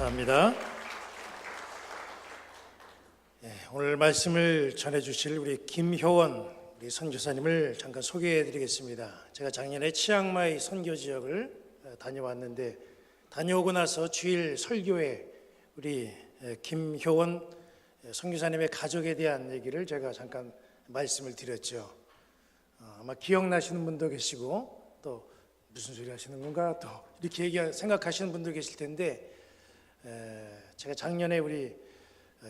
감사합니다. 오늘 말씀을 전해주실 우리 김효원 우리 선교사님을 잠깐 소개해드리겠습니다. 제가 작년에 치앙마이 선교 지역을 다녀왔는데 다녀오고 나서 주일 설교에 우리 김효원 선교사님의 가족에 대한 얘기를 제가 잠깐 말씀을 드렸죠. 아마 기억나시는 분도 계시고 또 무슨 소리 하시는 건가 또 이렇게 생각하시는 분도 계실 텐데 제가 작년에 우리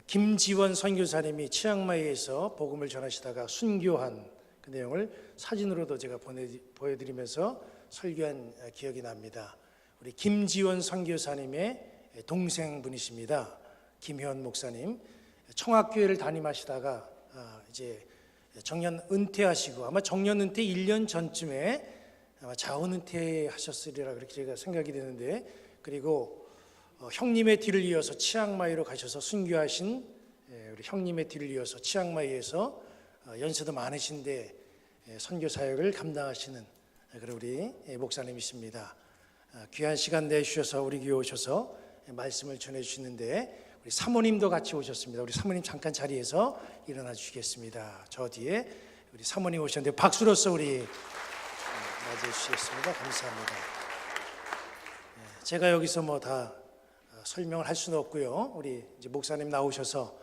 김지원 선교사님이 치앙마이에서 복음을 전하시다가 순교한 그 내용을 사진으로도 제가 보여드리면서 설교한 기억이 납니다. 우리 김지원 선교사님의 동생분이십니다. 김효원 목사님. 청학교회를 담임하시다가 이제 정년 은퇴하시고 아마 정년 은퇴 1년 전쯤에 아마 자원 은퇴하셨으리라 그렇게 제가 생각이 되는데, 그리고 형님의 뒤를 이어서 치앙마이로 가셔서 순교하신 우리 형님의 뒤를 이어서 치앙마이에서 연세도 많으신데 선교 사역을 감당하시는 그런 우리 목사님이십니다. 귀한 시간 내주셔서 우리 교회 오셔서 말씀을 전해주시는데 우리 사모님도 같이 오셨습니다. 우리 사모님 잠깐 자리에서 일어나 주시겠습니다. 저 뒤에 우리 사모님 오셨는데 박수로서 우리 맞이해 주시겠습니다. 감사합니다. 제가 여기서 뭐 다 설명을 할 수는 없고요. 우리 이제 목사님 나오셔서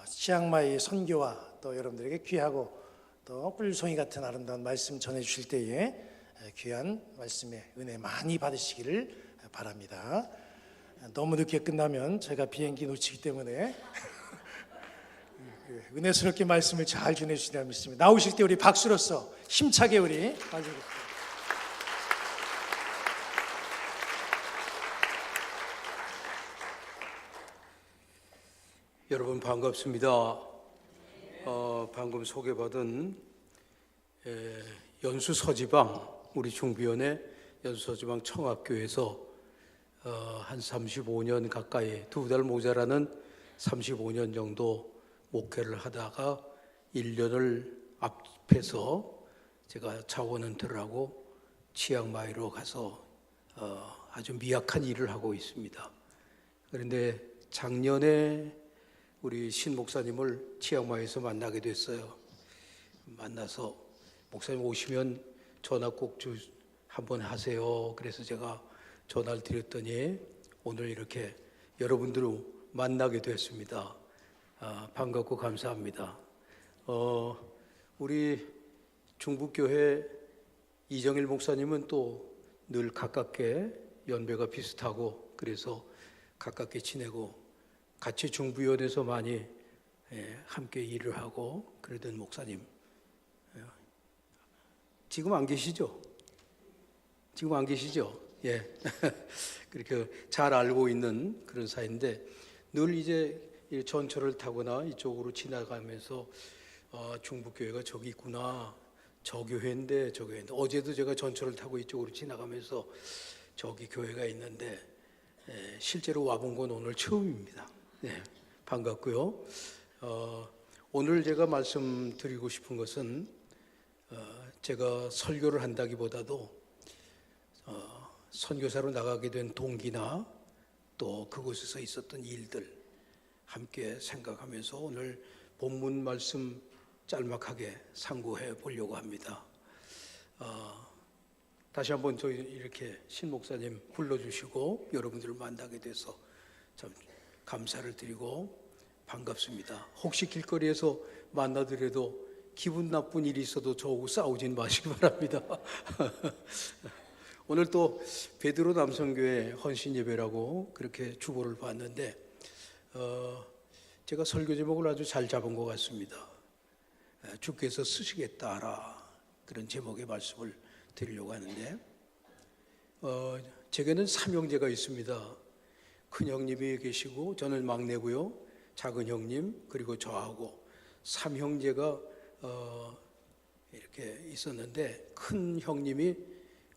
치앙마이 선교와 또 여러분들에게 귀하고 또 꿀송이 같은 아름다운 말씀 전해 주실 때에 귀한 말씀의 은혜 많이 받으시기를 바랍니다. 너무 늦게 끝나면 제가 비행기 놓치기 때문에 은혜스럽게 말씀을 잘 전해 주시리라 믿습니다. 나오실 때 우리 박수로서 힘차게 우리 맞이하겠습니다. 여러분 반갑습니다. 방금 소개받은 연수서지방 우리 중비원의 연수서지방 청학교에서 한 35년 가까이, 2달 모자라는 35년 정도 목회를 하다가 1년을 앞에서 제가 자원 은퇴를 하고 치앙마이로 가서 아주 미약한 일을 하고 있습니다. 그런데 작년에 우리 신 목사님을 치앙마이에서 만나게 됐어요. 만나서 목사님 오시면 전화 꼭 한번 하세요. 그래서 제가 전화를 드렸더니 오늘 이렇게 여러분들을 만나게 됐습니다. 반갑고 감사합니다. 우리 중북교회 이정일 목사님은 또 늘 가깝게 연배가 비슷하고 그래서 가깝게 지내고 같이 중부위원회에서 많이 함께 일을 하고 그러던 목사님, 지금 안 계시죠? 지금 안 계시죠? 예, 그렇게 잘 알고 있는 그런 사이인데 늘 이제 전철을 타거나 이쪽으로 지나가면서 중북교회가 저기 있구나, 저 교회인데 어제도 제가 전철을 타고 이쪽으로 지나가면서 저기 교회가 있는데 실제로 와본 건 오늘 처음입니다. 네, 반갑고요. 오늘 제가 말씀드리고 싶은 것은 제가 설교를 한다기보다도 선교사로 나가게 된 동기나 또 그곳에서 있었던 일들 함께 생각하면서 오늘 본문 말씀 짤막하게 상고해 보려고 합니다. 다시 한번 저희 이렇게 신 목사님 불러주시고 여러분들을 만나게 돼서 참 감사를 드리고 반갑습니다. 혹시 길거리에서 만나더라도 기분 나쁜 일이 있어도 저하고 싸우진 마시기 바랍니다. 오늘 또 베드로 남성교회 헌신 예배라고 그렇게 주보를 봤는데 제가 설교 제목을 아주 잘 잡은 것 같습니다. 주께서 쓰시겠다라, 그런 제목의 말씀을 드리려고 하는데 제게는 3형제가 있습니다. 큰 형님이 계시고 저는 막내고요. 작은 형님 그리고 저하고 3형제가 이렇게 있었는데 큰 형님이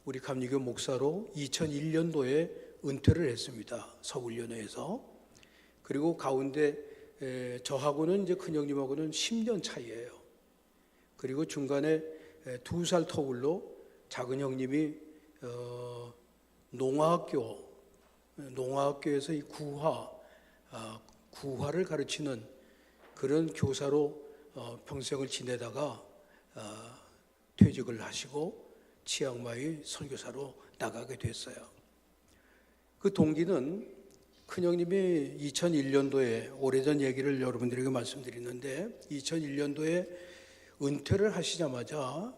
우리 감리교 목사로 2001년도에 은퇴를 했습니다. 서울연회에서. 그리고 가운데 저하고는 이제 큰 형님하고는 10년 차이예요. 그리고 중간에 2살 터울로 작은 형님이 농화학교 농화학교에서 이 구화를 가르치는 그런 교사로 평생을 지내다가 퇴직을 하시고 치앙마이 선교사로 나가게 됐어요. 그 동기는 큰형님이 2001년도에 오래전 얘기를 여러분들에게 말씀드리는데 2001년도에 은퇴를 하시자마자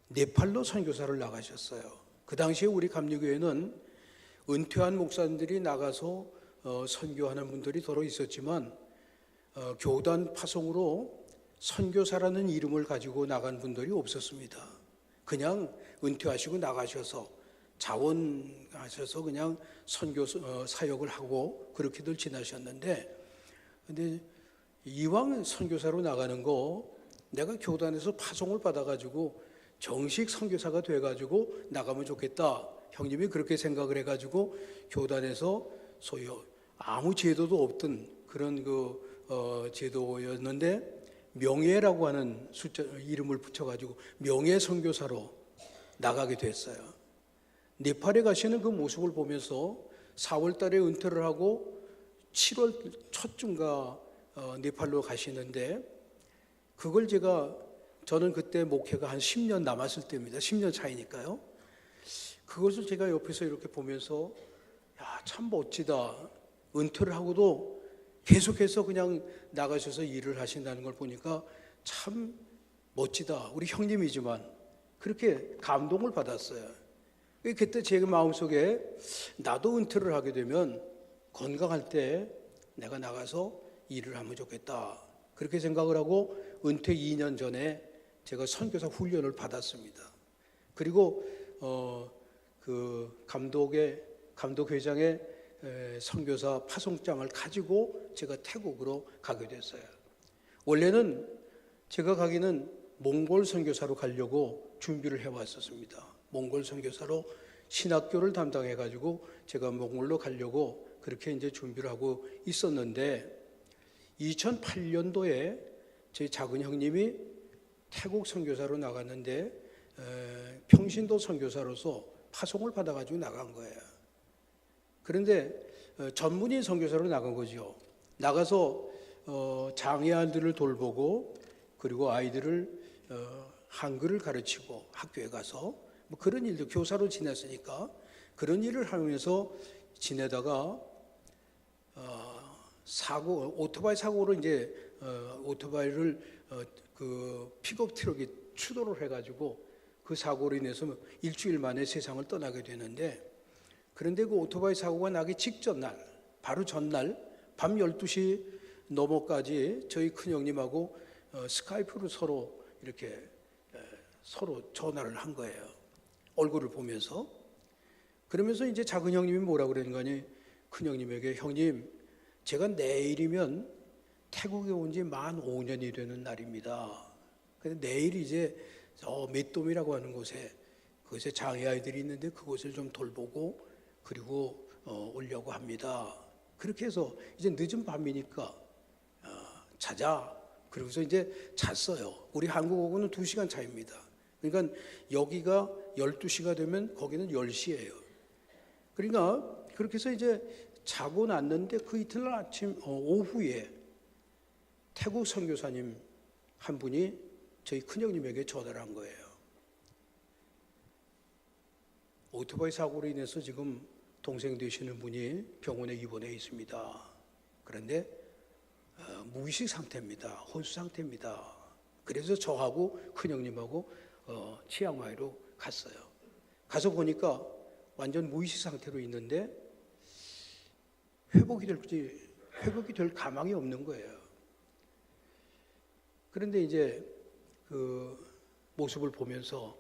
네팔로 선교사를 나가셨어요. 그 당시에 우리 감리교회는 은퇴한 목사님들이 나가서 선교하는 분들이 더러 있었지만 교단 파송으로 선교사라는 이름을 가지고 나간 분들이 없었습니다. 그냥 은퇴하시고 나가셔서 자원하셔서 그냥 선교 사역을 하고 그렇게들 지나셨는데, 근데 이왕 선교사로 나가는 거 내가 교단에서 파송을 받아가지고 정식 선교사가 돼가지고 나가면 좋겠다. 형님이 그렇게 생각을 해가지고 교단에서 소위 아무 제도도 없던 그런 제도였는데 명예라고 하는 이름을 붙여가지고 명예 선교사로 나가게 됐어요. 네팔에 가시는 그 모습을 보면서 4월 달에 은퇴를 하고 7월 초쯤가 네팔로 가시는데, 그걸 저는 그때 목회가 한 10년 남았을 때입니다. 10년 차이니까요. 그것을 제가 옆에서 이렇게 보면서 참 멋지다. 은퇴를 하고도 계속해서 그냥 나가셔서 일을 하신다는 걸 보니까 참 멋지다. 우리 형님이지만 그렇게 감동을 받았어요. 그때 제 마음속에 나도 은퇴를 하게 되면 건강할 때 내가 나가서 일을 하면 좋겠다. 그렇게 생각을 하고 은퇴 2년 전에 제가 선교사 훈련을 받았습니다. 그리고 그 감독회장의 선교사 파송장을 가지고 제가 태국으로 가게 됐어요. 원래는 제가 가기는 몽골 선교사로 가려고 준비를 해왔었습니다. 몽골 선교사로 신학교를 담당해가지고 제가 몽골로 가려고 그렇게 이제 준비를 하고 있었는데, 2008년도에 제 작은 형님이 태국 선교사로 나갔는데 평신도 선교사로서 파송을 받아가지고 나간 거예요. 그런데 전문인 선교사로 나간 거죠. 나가서 장애아들을 돌보고 그리고 아이들을 한글을 가르치고 학교에 가서 뭐 그런 일도 교사로 지냈으니까 그런 일을 하면서 지내다가 오토바이 사고로 이제 오토바이를 그 픽업 트럭이 추돌을 해가지고 그 사고로 인해서 일주일 만에 세상을 떠나게 되는데, 그런데 그 오토바이 사고가 나기 직전 날, 바로 전날 밤 12시 넘어까지 저희 큰형님하고 스카이프로 서로 이렇게 서로 전화를 한 거예요. 얼굴을 보면서. 그러면서 이제 작은 형님이 뭐라 그러는 거니, 큰형님에게 형님, 제가 내일이면 태국에 온 지 만 5년이 되는 날입니다. 근데 내일 이제 맷돔이라고 하는 그곳에 장애아이들이 있는데 그곳을 좀 돌보고 그리고 오려고 합니다. 그렇게 해서 이제 늦은 밤이니까 자자. 그러고서 이제 잤어요. 우리 한국하고는 2시간 차이입니다. 그러니까 여기가 12시가 되면 거기는 10시예요. 그러니까 그렇게 해서 이제 자고 났는데 그 이튿날 아침 오후에 태국 선교사님 한 분이 저희 큰형님에게 전화를 한 거예요. 오토바이 사고로 인해서 지금 동생 되시는 분이 병원에 입원해 있습니다. 그런데 무의식 상태입니다. 혼수 상태입니다. 그래서 저하고 큰형님하고 치앙마이로 갔어요. 가서 보니까 완전 무의식 상태로 있는데 회복이 될 가망이 없는 거예요. 그런데 이제 그 모습을 보면서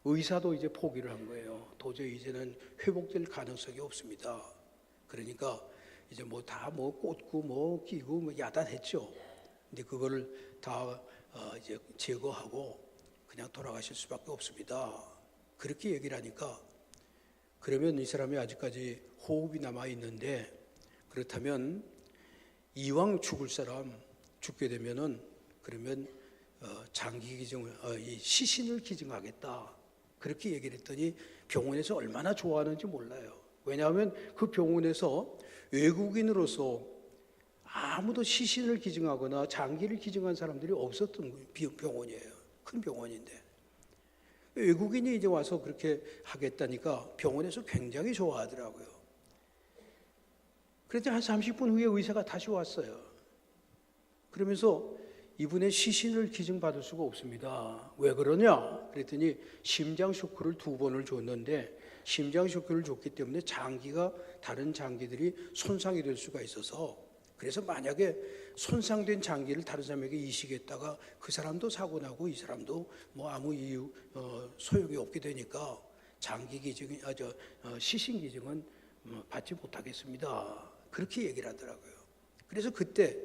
의사도 이제 포기를 한 거예요. 도저히 이제는 회복될 가능성이 없습니다. 그러니까 이제 다 꽂고 끼고 야단했죠. 근데 그거를 다 이제 제거하고 그냥 돌아가실 수밖에 없습니다. 그렇게 얘기를 하니까, 그러면 이 사람이 아직까지 호흡이 남아 있는데, 그렇다면 이왕 죽을 사람 죽게 되면은 그러면 장기 기증을 이 시신을 기증하겠다. 그렇게 얘기를 했더니 병원에서 얼마나 좋아하는지 몰라요. 왜냐하면 그 병원에서 외국인으로서 아무도 시신을 기증하거나 장기를 기증한 사람들이 없었던 병원이에요. 큰 병원인데 외국인이 이제 와서 그렇게 하겠다니까 병원에서 굉장히 좋아하더라고요. 그랬더니 한 30분 후에 의사가 다시 왔어요. 그러면서 이분의 시신을 기증받을 수가 없습니다. 왜 그러냐? 그랬더니 심장 쇼크를 2번을 줬는데 심장 쇼크를 줬기 때문에 장기가 다른 장기들이 손상이 될 수가 있어서, 그래서 만약에 손상된 장기를 다른 사람에게 이식했다가 그 사람도 사고 나고 이 사람도 뭐 아무 이유 소용이 없게 되니까 장기 기증, 시신 기증은 받지 못하겠습니다. 그렇게 얘기를 하더라고요. 그래서 그때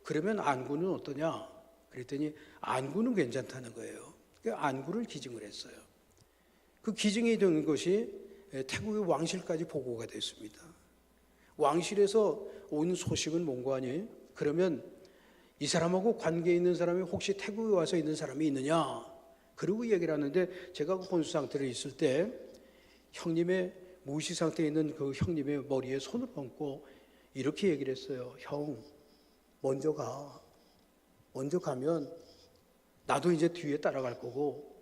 그러면 안구는 어떠냐? 그랬더니 안구는 괜찮다는 거예요. 그러니까 안구를 기증을 했어요. 그 기증이 된 것이 태국의 왕실까지 보고가 됐습니다. 왕실에서 온 소식은 뭔가 하니? 그러면 이 사람하고 관계 있는 사람이 혹시 태국에 와서 있는 사람이 있느냐? 그러고 얘기를 하는데, 제가 혼수 상태로 있을 때 형님의 무의식 상태에 있는 그 형님의 머리에 손을 얹고 이렇게 얘기를 했어요. 형, 먼저 가. 먼저 가면 나도 이제 뒤에 따라갈 거고,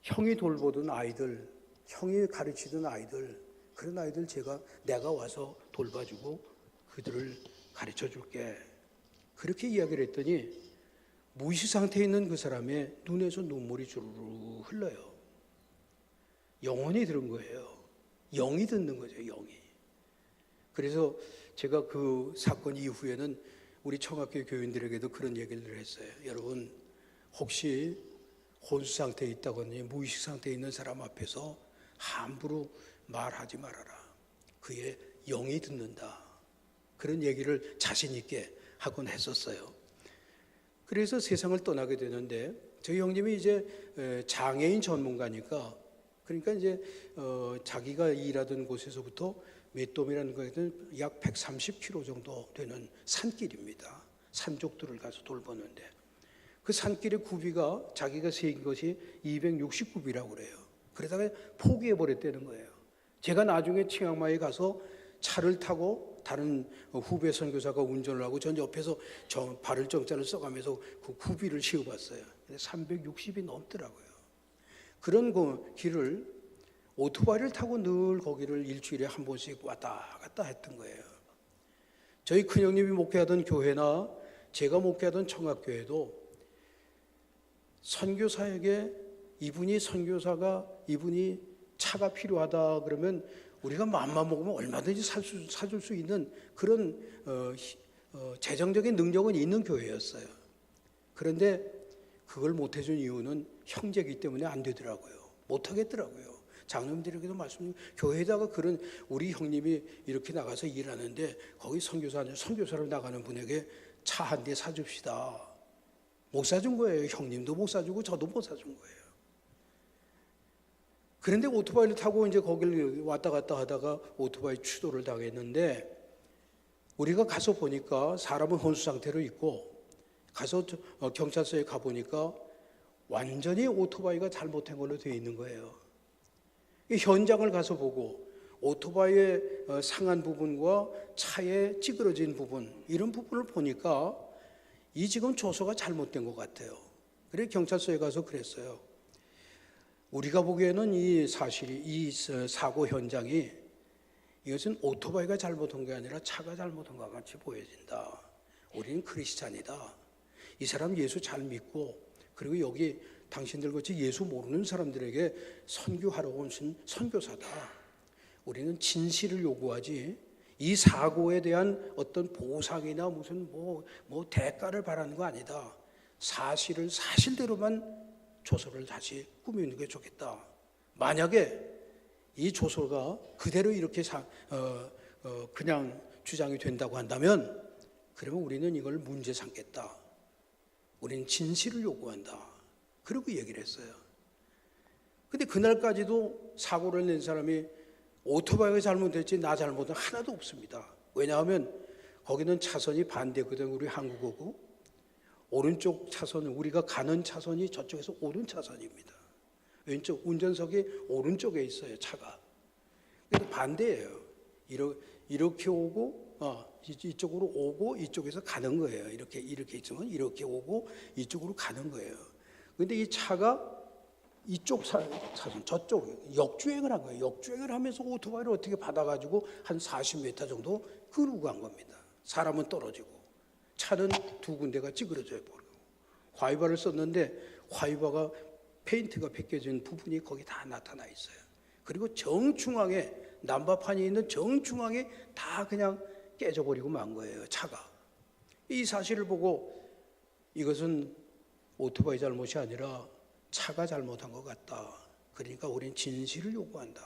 형이 돌보던 아이들, 형이 가르치던 아이들, 그런 아이들 내가 와서 돌봐주고 그들을 가르쳐 줄게. 그렇게 이야기를 했더니 무의식 상태에 있는 그 사람의 눈에서 눈물이 주르르 흘러요. 영혼이 들은 거예요. 영이 듣는 거죠, 영이. 그래서 제가 그 사건 이후에는 우리 청학교 교인들에게도 그런 얘기를 했어요. 여러분, 혹시 혼수 상태에 있다거나 무의식 상태에 있는 사람 앞에서 함부로 말하지 말아라. 그의 영이 듣는다. 그런 얘기를 자신 있게 하곤 했었어요. 그래서 세상을 떠나게 되는데, 저희 형님이 이제 장애인 전문가니까, 그러니까 이제 자기가 일하던 곳에서부터 맷돔이라는 것은 약 130km 정도 되는 산길입니다. 산족들을 가서 돌보는데, 그 산길의 구비가 자기가 세인 것이 269비라고 그래요. 그러다가 포기해버렸다는 거예요. 제가 나중에 치앙마이에 가서 차를 타고 다른 후배 선교사가 운전을 하고 전 옆에서 발을 정자를 써가면서 그 구비를 씌워봤어요. 근데 360이 넘더라고요. 그런 그 길을 오토바이를 타고 늘 거기를 일주일에 한 번씩 왔다 갔다 했던 거예요. 저희 큰형님이 목회하던 교회나 제가 목회하던 청학교에도 선교사에게 이분이 차가 필요하다 그러면 우리가 마음만 먹으면 얼마든지 사줄 수 있는 그런 재정적인 능력은 있는 교회였어요. 그런데 그걸 못 해준 이유는 형제이기 때문에 안 되더라고요. 못 하겠더라고요. 장로님들에게도 말씀드리고, 교회에다가 그런 우리 형님이 이렇게 나가서 일하는데 거기 선교사로 나가는 분에게 차 한 대 사줍시다. 못 사준 거예요. 형님도 못 사주고 저도 못 사준 거예요. 그런데 오토바이를 타고 이제 거기를 왔다 갔다 하다가 오토바이 추돌을 당했는데, 우리가 가서 보니까 사람은 혼수 상태로 있고, 가서 경찰서에 가보니까 완전히 오토바이가 잘못된 걸로 되어 있는 거예요. 이 현장을 가서 보고 오토바이의 상한 부분과 차의 찌그러진 부분, 이런 부분을 보니까 이 지금 조서가 잘못된 것 같아요. 그래서 경찰서에 가서 그랬어요. 우리가 보기에는 이 사고 현장이 이것은 오토바이가 잘못한 게 아니라 차가 잘못한 것 같이 보여진다. 우리는 크리스찬이다. 이 사람 예수 잘 믿고, 그리고 여기 당신들 같이 예수 모르는 사람들에게 선교하러 온 선교사다. 우리는 진실을 요구하지 이 사고에 대한 어떤 보상이나 무슨 뭐 대가를 바라는 거 아니다. 사실을 사실대로만 조서를 다시 꾸미는 게 좋겠다. 만약에 이 조서가 그대로 이렇게 그냥 주장이 된다고 한다면, 그러면 우리는 이걸 문제 삼겠다. 우리는 진실을 요구한다. 그러고 얘기를 했어요. 근데 그날까지도 사고를 낸 사람이 오토바이가 잘못됐지 나 잘못은 하나도 없습니다. 왜냐하면 거기는 차선이 반대거든. 우리 한국어고 오른쪽 차선, 우리가 가는 차선이 저쪽에서 오른 차선입니다. 왼쪽 운전석이 오른쪽에 있어요, 차가. 근데 반대예요. 이렇게 오고 이쪽으로 오고 이쪽에서 가는 거예요. 이렇게 있으면 이렇게 오고 이쪽으로 가는 거예요. 근데 이 차가 이쪽 차선 저쪽 역주행을 한 거예요. 역주행을 하면서 오토바이를 어떻게 받아가지고 한 40m 정도 끌고 간 겁니다. 사람은 떨어지고 차는 두 군데가 찌그러져 버리고 화이바를 썼는데 화이바가 페인트가 벗겨진 부분이 거기 다 나타나 있어요. 그리고 정중앙에 난바판이 있는 정중앙에 다 그냥 깨져버리고 만 거예요. 차가. 이 사실을 보고 이것은 오토바이 잘못이 아니라 차가 잘못한 것 같다. 그러니까 우린 진실을 요구한다.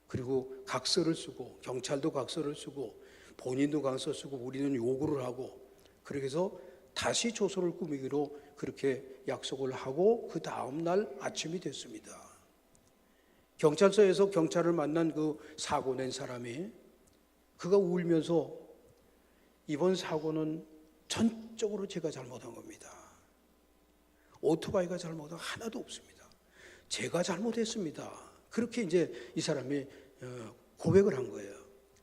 그리고 각서를 쓰고 경찰도 각서를 쓰고 본인도 각서 쓰고 우리는 요구를 하고 그렇게 해서 다시 조서를 꾸미기로 그렇게 약속을 하고 그 다음 날 아침이 됐습니다. 경찰서에서 경찰을 만난 그 사고 낸 사람이 그가 울면서 이번 사고는 전적으로 제가 잘못한 겁니다. 오토바이가 잘못한 하나도 없습니다. 제가 잘못했습니다. 그렇게 이제 이 사람이 고백을 한 거예요.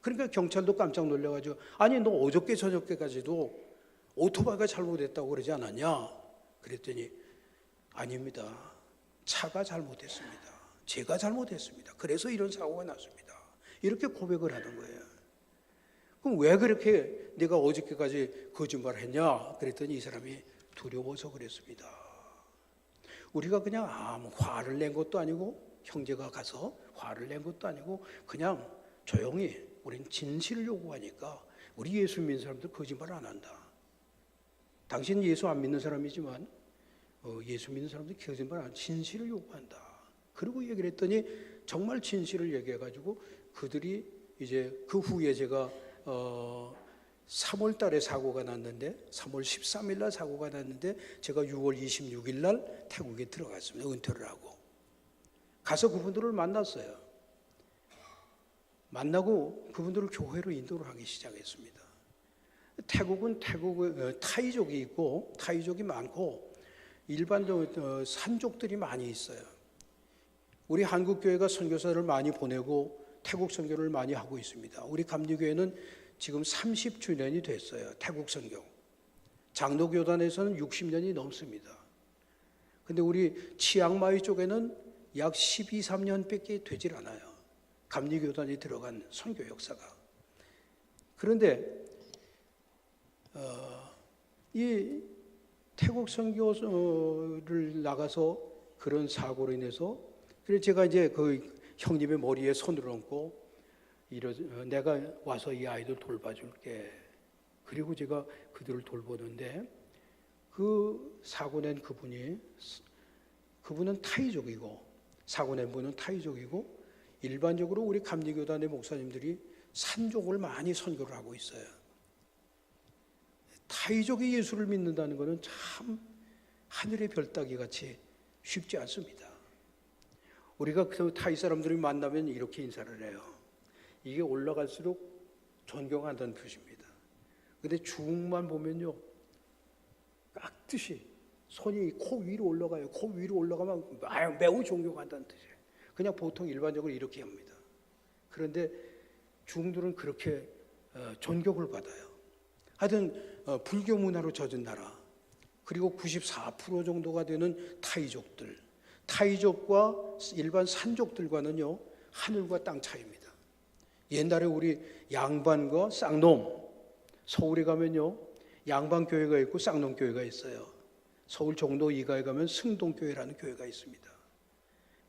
그러니까 경찰도 깜짝 놀라가지고 아니 너 어저께 저녁까지도 오토바이가 잘못했다고 그러지 않았냐? 그랬더니 아닙니다. 차가 잘못했습니다. 제가 잘못했습니다. 그래서 이런 사고가 났습니다. 이렇게 고백을 하는 거예요. 그럼 왜 그렇게 내가 어저께까지 거짓말을 했냐? 그랬더니 이 사람이 두려워서 그랬습니다. 우리가 그냥 아무 화를 낸 것도 아니고 형제가 가서 화를 낸 것도 아니고 그냥 조용히 우린 진실을 요구하니까 우리 예수 믿는 사람들 거짓말 안 한다. 당신은 예수 안 믿는 사람이지만 예수 믿는 사람들 거짓말 안 한다. 진실을 요구한다. 그리고 얘기를 했더니 정말 진실을 얘기해가지고 그들이 이제 그 후에 제가 3월 달에 사고가 났는데 3월 13일 날 사고가 났는데 제가 6월 26일 날 태국에 들어갔습니다. 은퇴를 하고 가서 그분들을 만났어요. 만나고 그분들을 교회로 인도를 하기 시작했습니다. 태국은 타이족이 있고 타이족이 많고 일반적으로 산족들이 많이 있어요. 우리 한국교회가 선교사를 많이 보내고 태국 선교를 많이 하고 있습니다. 우리 감리교회는 지금 30주년이 됐어요. 태국 선교. 장로교단에서는 60년이 넘습니다. 근데 우리 치앙마이 쪽에는 약 12, 13년밖에 되질 않아요. 감리교단이 들어간 선교 역사가. 그런데 이 태국 선교를 나가서 그런 사고로 인해서 그래서 제가 이제 그 형님의 머리에 손을 얹고 내가 와서 이 아이들 돌봐줄게. 그리고 제가 그들을 돌보는데 그 사고 낸 그분은 타이족이고 사고 낸 분은 타이족이고 일반적으로 우리 감리교단의 목사님들이 산족을 많이 선교를 하고 있어요. 타이족이 예수를 믿는다는 것은 참 하늘의 별 따기 같이 쉽지 않습니다. 우리가 그 타이 사람들이 만나면 이렇게 인사를 해요. 이게 올라갈수록 존경한다는 뜻입니다. 근데 중만 보면요, 깍듯이 손이 코 위로 올라가요. 코 위로 올라가면 매우 존경한다는 뜻이에요. 그냥 보통 일반적으로 이렇게 합니다. 그런데 중들은 그렇게 존경을 받아요. 하여튼 불교 문화로 젖은 나라, 그리고 94% 정도가 되는 타이족들, 타이족과 일반 산족들과는요 하늘과 땅 차이입니다. 옛날에 우리 양반과 쌍놈, 서울에 가면요 양반교회가 있고 쌍놈교회가 있어요. 서울 종로 2가에 가면 승동교회라는 교회가 있습니다.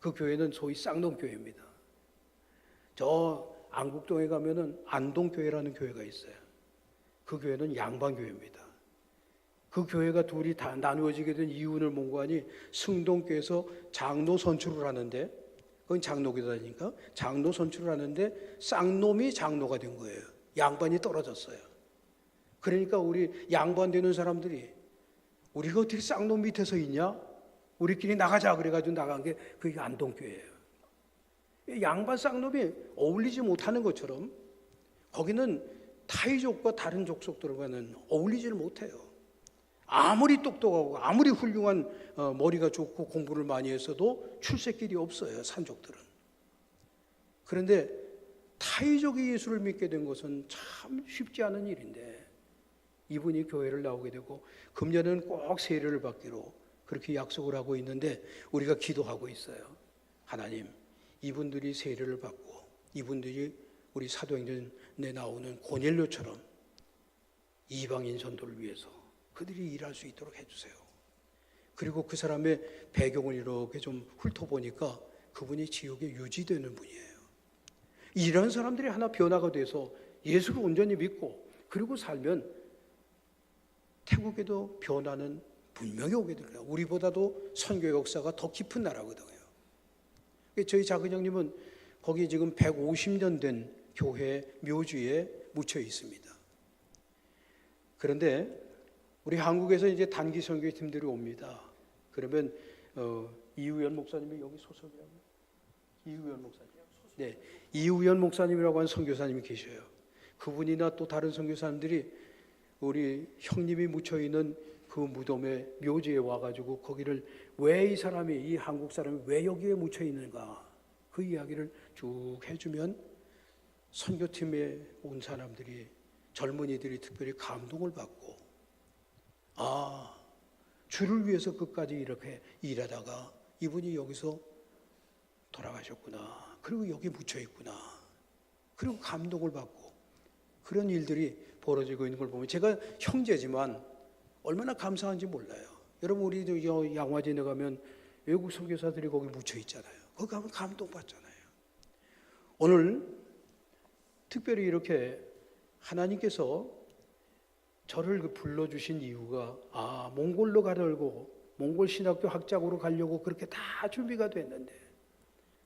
그 교회는 소위 쌍놈교회입니다. 저 안국동에 가면은 안동교회라는 교회가 있어요. 그 교회는 양반교회입니다. 그 교회가 둘이 다 나누어지게 된 이유를 몽고하니 승동교회에서 장로 선출을 하는데, 그건 장로교단이니까 장로 선출을 하는데 쌍놈이 장로가 된 거예요. 양반이 떨어졌어요. 그러니까 우리 양반 되는 사람들이 우리가 어떻게 쌍놈 밑에서 있냐? 우리끼리 나가자 그래가지고 나간 게 그게 안동교회예요. 양반 쌍놈이 어울리지 못하는 것처럼 거기는 타이족과 다른 족속들과는 어울리지를 못해요. 아무리 똑똑하고 아무리 훌륭한 머리가 좋고 공부를 많이 했어도 출세길이 없어요. 산족들은. 그런데 타의적인 예수를 믿게 된 것은 참 쉽지 않은 일인데 이분이 교회를 나오게 되고 금년에는 꼭 세례를 받기로 그렇게 약속을 하고 있는데 우리가 기도하고 있어요. 하나님, 이분들이 세례를 받고 이분들이 우리 사도행전에 나오는 고넬료처럼 이방인 전도를 위해서 그들이 일할 수 있도록 해주세요. 그리고 그 사람의 배경을 이렇게 좀 훑어보니까 그분이 지옥에 유지되는 분이에요. 이런 사람들이 하나 변화가 돼서 예수를 온전히 믿고 그리고 살면 태국에도 변화는 분명히 오게 될 거예요. 우리보다도 선교 역사가 더 깊은 나라거든요. 저희 작은 형님은 거기 지금 150년 된 교회 묘지에 묻혀 있습니다. 그런데 우리 한국에서 이제 단기 선교팀들이 옵니다. 그러면 이우연 목사님이 여기 소속이라고? 이우연 목사님. 네, 이우연 목사님이라고 하는 선교사님이 계셔요. 그분이나 또 다른 선교사님들이 우리 형님이 묻혀 있는 그 무덤에 묘지에 와가지고 거기를 왜 이 사람이 이 한국 사람이 왜 여기에 묻혀 있는가 그 이야기를 쭉 해주면 선교팀에 온 사람들이 젊은이들이 특별히 감동을 받고 주를 위해서 끝까지 이렇게 일하다가 이분이 여기서 돌아가셨구나. 그리고 여기 묻혀 있구나. 그리고 감동을 받고 그런 일들이 벌어지고 있는 걸 보면 제가 형제지만 얼마나 감사한지 몰라요. 여러분 우리도 양화진에 가면 외국 선교사들이 거기 묻혀 있잖아요. 거기 가면 감동받잖아요. 오늘 특별히 이렇게 하나님께서 저를 불러주신 이유가 몽골로 가려고 몽골 신학교 학자고로 가려고 그렇게 다 준비가 됐는데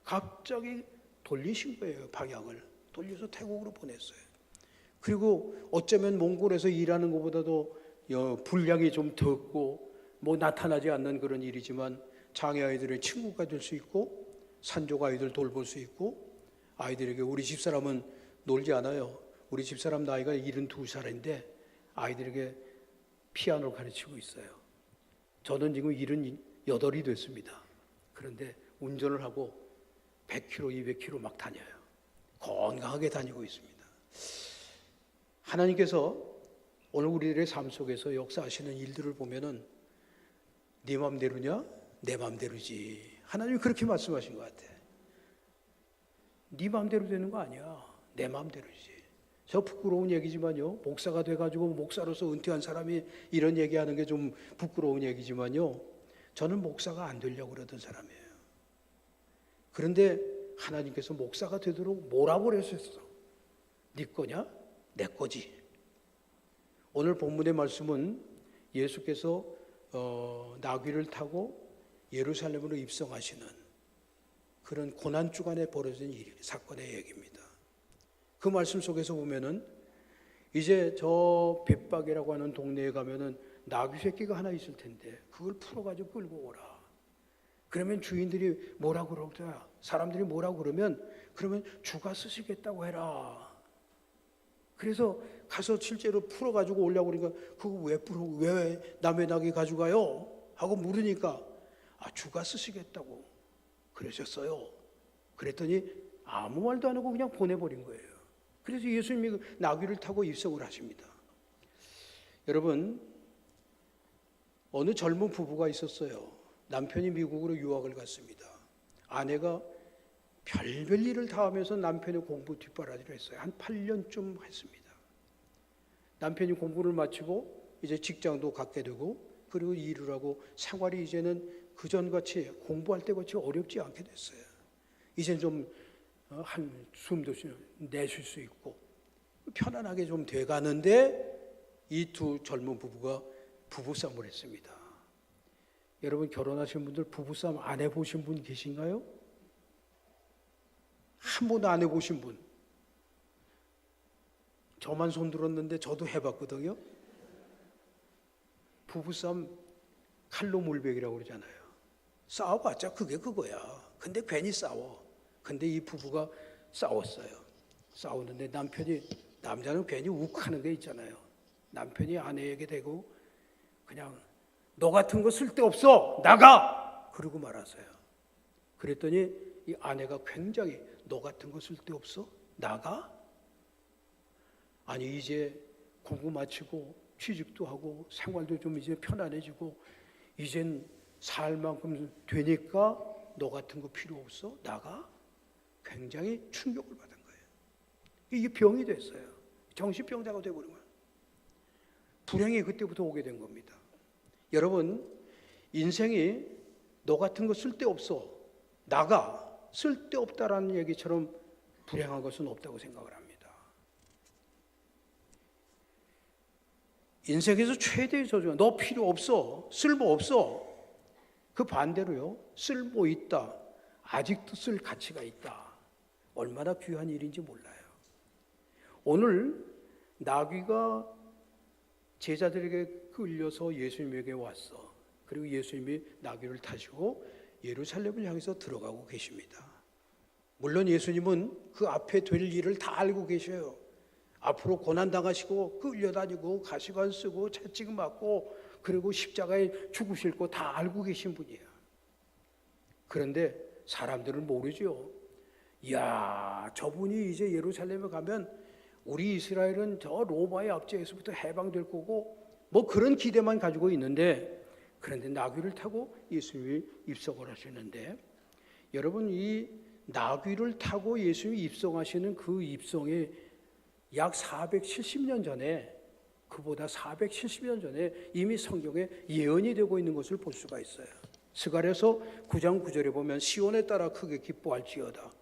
갑자기 돌리신 거예요. 방향을 돌려서 태국으로 보냈어요. 그리고 어쩌면 몽골에서 일하는 것보다도 분량이 좀 적고 나타나지 않는 그런 일이지만 장애 아이들의 친구가 될 수 있고 산족 아이들 돌볼 수 있고 아이들에게 우리 집사람은 놀지 않아요. 우리 집사람 나이가 72살인데 아이들에게 피아노를 가르치고 있어요. 저는 지금 78이 됐습니다. 그런데 운전을 하고 100km, 200km 막 다녀요. 건강하게 다니고 있습니다. 하나님께서 오늘 우리들의 삶 속에서 역사하시는 일들을 보면은 네 맘대로냐? 내 맘대로지. 하나님이 그렇게 말씀하신 것 같아. 네 맘대로 되는 거 아니야. 내 맘대로지. 저 부끄러운 얘기지만요. 목사가 돼가지고 목사로서 은퇴한 사람이 이런 얘기하는 게 좀 부끄러운 얘기지만요. 저는 목사가 안 되려고 그러던 사람이에요. 그런데 하나님께서 목사가 되도록 뭐라고 그랬었어? 네 거냐? 내 거지. 오늘 본문의 말씀은 예수께서 나귀를 타고 예루살렘으로 입성하시는 그런 고난 주간에 벌어진 사건의 얘기입니다. 그 말씀 속에서 보면은 이제 저 벳박이라고 하는 동네에 가면은 나귀 새끼가 하나 있을 텐데 그걸 풀어가지고 끌고 오라. 그러면 주인들이 뭐라고 그러더라? 사람들이 뭐라고 그러면 주가 쓰시겠다고 해라. 그래서 가서 실제로 풀어가지고 오려고 그러니까 그거 왜 남의 나귀 가져가요? 하고 물으니까 주가 쓰시겠다고 그러셨어요. 그랬더니 아무 말도 안 하고 그냥 보내버린 거예요. 그래서 예수님이 나귀를 타고 입성을 하십니다. 여러분 어느 젊은 부부가 있었어요. 남편이 미국으로 유학을 갔습니다. 아내가 별별 일을 다 하면서 남편의 공부 뒷바라지를 했어요. 한 8년쯤 했습니다. 남편이 공부를 마치고 이제 직장도 갖게 되고 그리고 일을 하고 생활이 이제는 그전같이 공부할 때같이 어렵지 않게 됐어요. 이제 좀 한 숨도 내쉴 수 있고 편안하게 좀 돼가는데 이 두 젊은 부부가 부부싸움을 했습니다. 여러분 결혼하신 분들 부부싸움 안 해보신 분 계신가요? 한 번도 안 해보신 분. 저만 손 들었는데 저도 해봤거든요. 부부싸움 칼로 물베기라고 그러잖아요. 싸워봤자 그게 그거야. 근데 괜히 싸워. 근데 이 부부가 싸웠어요. 싸우는데 남자는 괜히 욱하는 게 있잖아요. 남편이 아내에게 대고 그냥 너 같은 거 쓸데없어 나가! 그러고 말았어요. 그랬더니 이 아내가 굉장히 너 같은 거 쓸데없어? 나가? 아니 이제 공부 마치고 취직도 하고 생활도 좀 이제 편안해지고 이젠 살 만큼 되니까 너 같은 거 필요 없어? 나가? 굉장히 충격을 받은 거예요. 이게 병이 됐어요. 정신병자가 되어버린 거예요. 불행이 그때부터 오게 된 겁니다. 여러분, 인생이 너 같은 거 쓸데없어, 나가, 쓸데없다라는 얘기처럼 불행한 것은 없다고 생각을 합니다. 인생에서 최대의 저주가 너 필요 없어, 쓸모 없어. 그 반대로요, 쓸모 있다, 아직도 쓸 가치가 있다. 얼마나 귀한 일인지 몰라요. 오늘 나귀가 제자들에게 끌려서 예수님에게 왔어. 그리고 예수님이 나귀를 타시고 예루살렘을 향해서 들어가고 계십니다. 물론 예수님은 그 앞에 될 일을 다 알고 계셔요. 앞으로 고난당하시고 끌려다니고 가시관 쓰고 채찍 맞고 그리고 십자가에 죽으실 거 다 알고 계신 분이에요. 그런데 사람들은 모르죠. 이야, 저분이 이제 예루살렘에 가면 우리 이스라엘은 저 로마의 압제에서부터 해방될 거고 뭐 그런 기대만 가지고 있는데, 그런데 나귀를 타고 예수님이 입성을 하시는데, 여러분 이 나귀를 타고 예수님이 입성하시는 그 입성에 약 470년 전에, 그보다 470년 전에 이미 성경에 예언이 되고 있는 것을 볼 수가 있어요. 스가랴서 9장 9절에 보면 시온에 따라 크게 기뻐할지어다,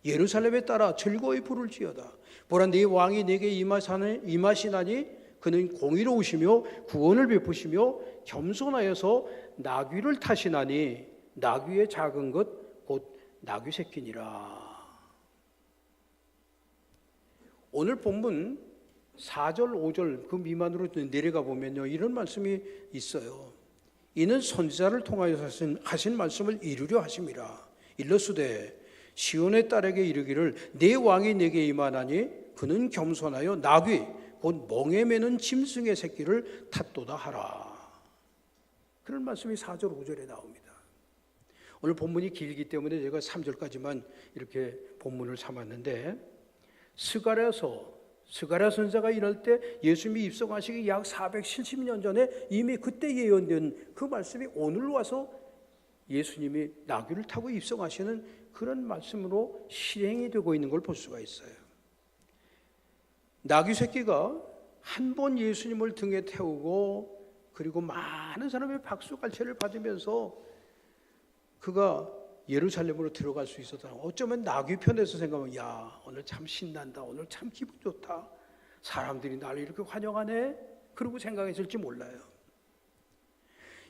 예루살렘에 따라 즐거이 부를지어다. 보라, 네 왕이 내게 임하시나니 그는 공의로우시며 구원을 베푸시며 겸손하여서 나귀를 타시나니 나귀의 작은 것 곧 나귀 새끼니라. 오늘 본문 4절 5절 그 미만으로 내려가 보면요, 이런 말씀이 있어요. 이는 선지자를 통하여 하신 말씀을 이루려 하심이라. 일러스되 시온의 딸에게 이르기를 내 왕이 내게 임하나니 그는 겸손하여 나귀 곧 멍에 매는 짐승의 새끼를 탔도다 하라. 그런 말씀이 4절 5절에 나옵니다. 오늘 본문이 길기 때문에 제가 3절까지만 이렇게 본문을 삼았는데, 스가랴 선지자가 이럴 때 예수님이 입성하시기 약 470년 전에 이미 그때 예언된 그 말씀이 오늘 와서 예수님이 나귀를 타고 입성하시는 그런 말씀으로 실행이 되고 있는 걸 볼 수가 있어요. 나귀 새끼가 한 번 예수님을 등에 태우고 그리고 많은 사람의 박수갈채를 받으면서 그가 예루살렘으로 들어갈 수 있었다. 어쩌면 나귀 편에서 생각하면 야, 오늘 참 신난다, 오늘 참 기분 좋다, 사람들이 나를 이렇게 환영하네, 그러고 생각했을지 몰라요.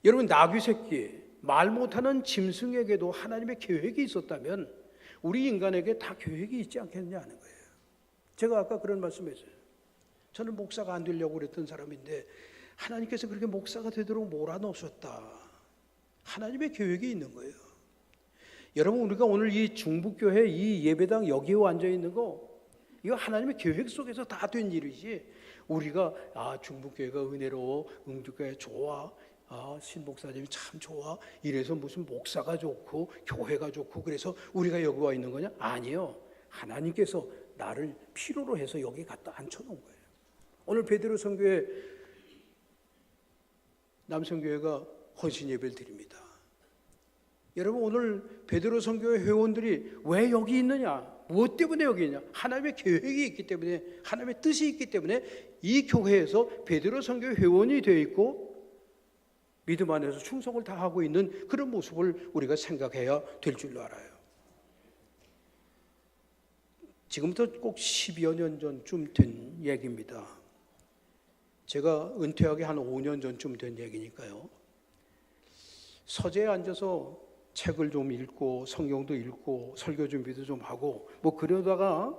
여러분, 나귀 새끼, 말 못하는 짐승에게도 하나님의 계획이 있었다면 우리 인간에게 다 계획이 있지 않겠느냐는 거예요. 제가 아까 그런 말씀했어요. 저는 목사가 안 되려고 그랬던 사람인데 하나님께서 그렇게 목사가 되도록 몰아넣으셨다. 하나님의 계획이 있는 거예요. 여러분, 우리가 오늘 이 중북교회 이 예배당 여기에 앉아 있는 거, 이거 하나님의 계획 속에서 다 된 일이지, 우리가 중북교회가 은혜로워, 응주교회 좋아, 신목사님이 참 좋아, 이래서 무슨 목사가 좋고 교회가 좋고 그래서 우리가 여기 와 있는 거냐? 아니요. 하나님께서 나를 필요로 해서 여기 갖다 앉혀놓은 거예요. 오늘 베드로 선교회 남성교회가 헌신 예배를 드립니다. 여러분, 오늘 베드로 선교회 회원들이 왜 여기 있느냐? 무엇 때문에 여기 있냐? 하나님의 계획이 있기 때문에, 하나님의 뜻이 있기 때문에 이 교회에서 베드로 선교회 회원이 되어 있고 믿음 안에서 충성을 다하고 있는 그런 모습을 우리가 생각해야 될 줄로 알아요. 지금부터 꼭 10여 년 전쯤 된 얘기입니다. 제가 은퇴하기 한 5년 전쯤 된 얘기니까요. 서재에 앉아서 책을 좀 읽고 성경도 읽고 설교 준비도 좀 하고 뭐 그러다가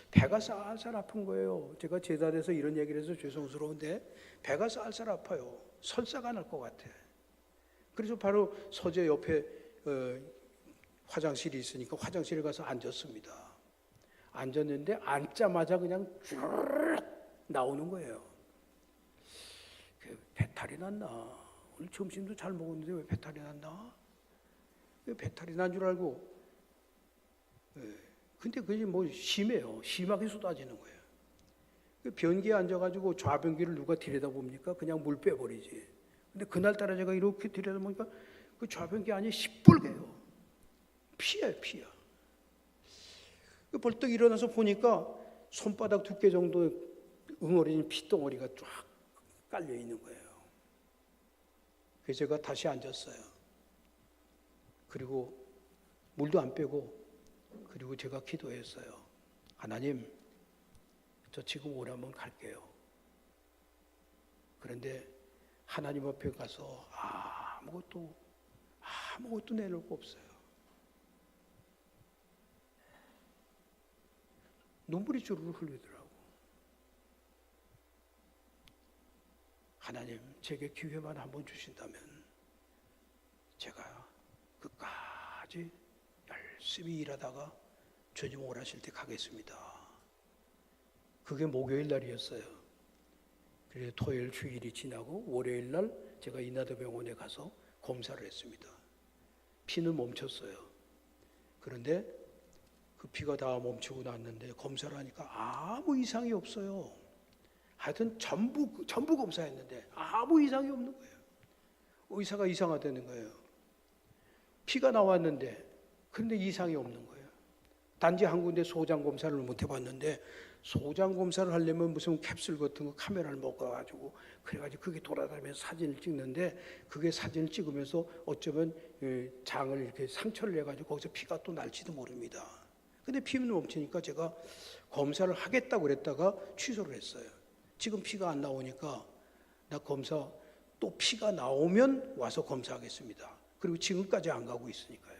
배가 쌀쌀 아픈 거예요. 제가 제자리에서 이런 얘기를 해서 죄송스러운데 배가 쌀쌀 아파요. 설사가 날 것 같아. 그래서 바로 서재 옆에 화장실이 있으니까 화장실에 가서 앉았습니다. 앉았는데 앉자마자 그냥 쭉 나오는 거예요. 배탈이 났나? 오늘 점심도 잘 먹었는데 왜 배탈이 났나? 왜 배탈이 난 줄 알고 근데 그게 뭐 심해요. 심하게 쏟아지는 거예요. 그 변기에 앉아가지고 좌변기를 누가 들여다봅니까? 그냥 물 빼버리지. 근데 그날따라 제가 이렇게 들여다보니까 그 좌변기 안이 시뻘개요. 피야. 벌떡 일어나서 보니까 손바닥 두께 정도의 응어리진 핏덩어리가 쫙 깔려 있는 거예요. 그래서 제가 다시 앉았어요. 그리고 물도 안 빼고, 그리고 제가 기도했어요. 하나님, 저 지금 오라면 갈게요. 그런데 하나님 앞에 가서 아무것도 내놓을 거 없어요. 눈물이 주르르 흘리더라고. 하나님, 제게 기회만 한번 주신다면 제가 끝까지 열심히 일하다가 주님 오라실 때 가겠습니다. 그게 목요일 날이었어요. 그래서 토요일 주일이 지나고 월요일 날 제가 인하대병원에 가서 검사를 했습니다. 피는 멈췄어요. 그런데 그 피가 다 멈추고 났는데 검사를 하니까 아무 이상이 없어요. 하여튼 전부 검사했는데 아무 이상이 없는 거예요. 의사가 이상하다는 거예요. 피가 나왔는데 그런데 이상이 없는 거예요. 단지 한 군데 소장 검사를 못 해봤는데 소장 검사를 하려면 무슨 캡슐 같은 거 카메라를 먹어가지고 그래가지고 그게 돌아다니면서 사진을 찍는데 그게 사진을 찍으면서 어쩌면 장을 이렇게 상처를 내가지고 거기서 피가 또 날지도 모릅니다. 근데 피는 멈추니까 제가 검사를 하겠다고 그랬다가 취소를 했어요. 지금 피가 안 나오니까 나 검사 또 피가 나오면 와서 검사하겠습니다. 그리고 지금까지 안 가고 있으니까요.